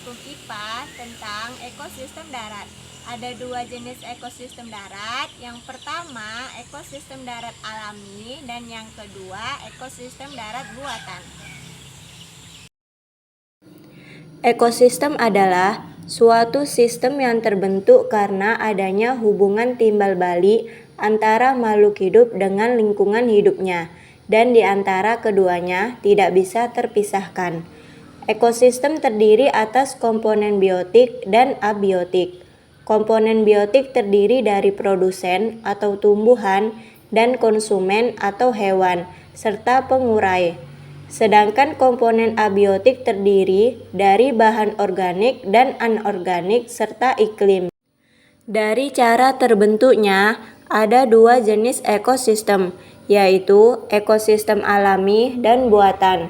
praktikum IPA tentang ekosistem darat. Ada dua jenis ekosistem darat. Yang pertama, ekosistem darat alami, dan yang kedua, ekosistem darat buatan. Ekosistem adalah suatu sistem yang terbentuk karena adanya hubungan timbal balik antara makhluk hidup dengan lingkungan hidupnya, dan di antara keduanya tidak bisa terpisahkan. Ekosistem terdiri atas komponen biotik dan abiotik. Komponen biotik terdiri dari produsen atau tumbuhan dan konsumen atau hewan, serta pengurai. Sedangkan komponen abiotik terdiri dari bahan organik dan anorganik serta iklim. Dari cara terbentuknya, ada dua jenis ekosistem, yaitu ekosistem alami dan buatan.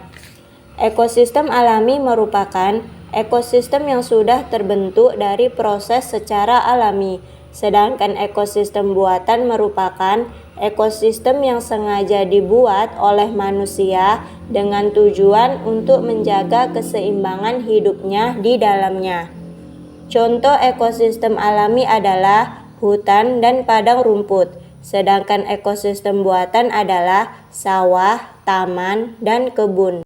Ekosistem alami merupakan ekosistem yang sudah terbentuk dari proses secara alami, sedangkan ekosistem buatan merupakan ekosistem yang sengaja dibuat oleh manusia dengan tujuan untuk menjaga keseimbangan hidupnya di dalamnya. Contoh ekosistem alami adalah hutan dan padang rumput, sedangkan ekosistem buatan adalah sawah, taman, dan kebun.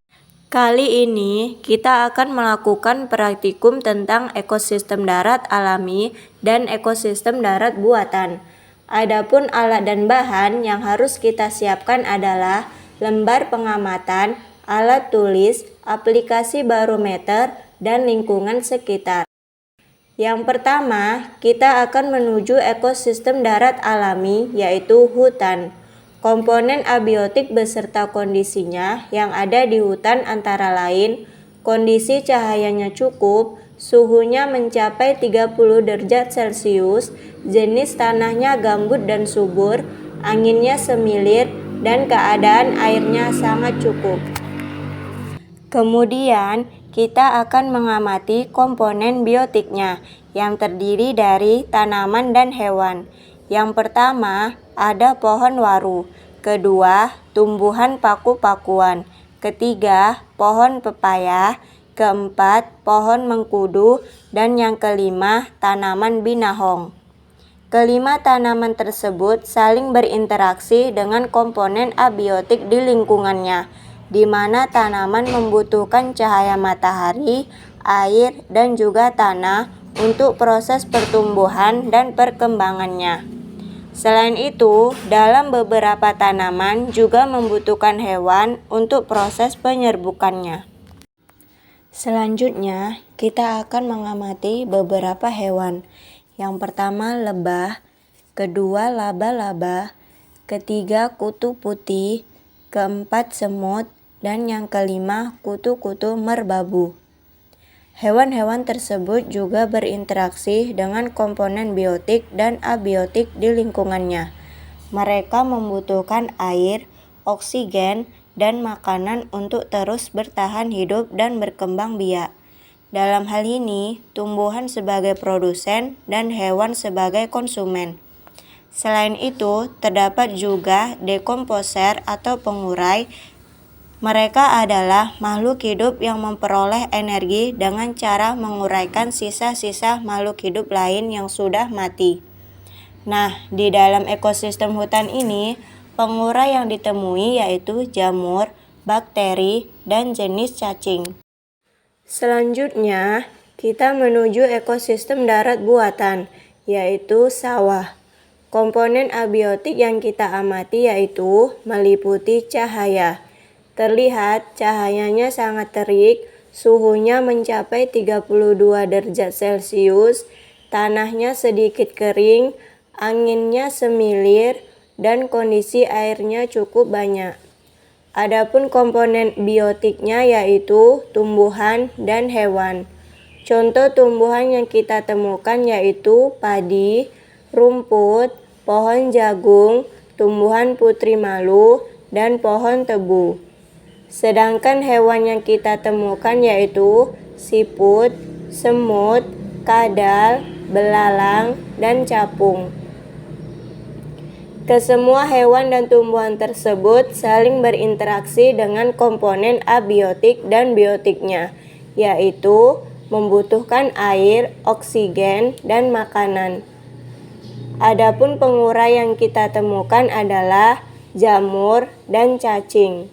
Kali ini kita akan melakukan praktikum tentang ekosistem darat alami dan ekosistem darat buatan. Adapun alat dan bahan yang harus kita siapkan adalah lembar pengamatan, alat tulis, aplikasi barometer, dan lingkungan sekitar. Yang pertama, kita akan menuju ekosistem darat alami, yaitu hutan. Komponen abiotik beserta kondisinya yang ada di hutan antara lain, kondisi cahayanya cukup, suhunya mencapai 30 derajat Celcius, jenis tanahnya gambut dan subur, anginnya semilir, dan keadaan airnya sangat cukup. Kemudian, kita akan mengamati komponen biotiknya yang terdiri dari tanaman dan hewan. Yang pertama, ada pohon waru. Kedua, tumbuhan paku-pakuan. Ketiga, pohon pepaya. Keempat, pohon mengkudu. Dan yang kelima, tanaman binahong. Kelima tanaman tersebut saling berinteraksi dengan komponen abiotik di lingkungannya, di mana tanaman membutuhkan cahaya matahari, air, dan juga tanah untuk proses pertumbuhan dan perkembangannya. Selain itu, dalam beberapa tanaman juga membutuhkan hewan untuk proses penyerbukannya. Selanjutnya, kita akan mengamati beberapa hewan. Yang pertama lebah, kedua laba-laba, ketiga kutu putih, keempat semut, dan yang kelima kutu-kutu merbabu. Hewan-hewan tersebut juga berinteraksi dengan komponen biotik dan abiotik di lingkungannya. Mereka membutuhkan air, oksigen, dan makanan untuk terus bertahan hidup dan berkembang biak. Dalam hal ini, tumbuhan sebagai produsen dan hewan sebagai konsumen. Selain itu, terdapat juga dekomposer atau pengurai. Mereka adalah makhluk hidup yang memperoleh energi dengan cara menguraikan sisa-sisa makhluk hidup lain yang sudah mati. Nah, di dalam ekosistem hutan ini, pengurai yang ditemui yaitu jamur, bakteri, dan jenis cacing. Selanjutnya, kita menuju ekosistem darat buatan, yaitu sawah. Komponen abiotik yang kita amati yaitu meliputi cahaya. Terlihat cahayanya sangat terik, suhunya mencapai 32 derajat Celcius, tanahnya sedikit kering, anginnya semilir, dan kondisi airnya cukup banyak. Adapun komponen biotiknya yaitu tumbuhan dan hewan. Contoh tumbuhan yang kita temukan yaitu padi, rumput, pohon jagung, tumbuhan putri malu, dan pohon tebu. Sedangkan hewan yang kita temukan yaitu siput, semut, kadal, belalang, dan capung. Kesemua hewan dan tumbuhan tersebut saling berinteraksi dengan komponen abiotik dan biotiknya, yaitu membutuhkan air, oksigen, dan makanan. Adapun pengurai yang kita temukan adalah jamur dan cacing.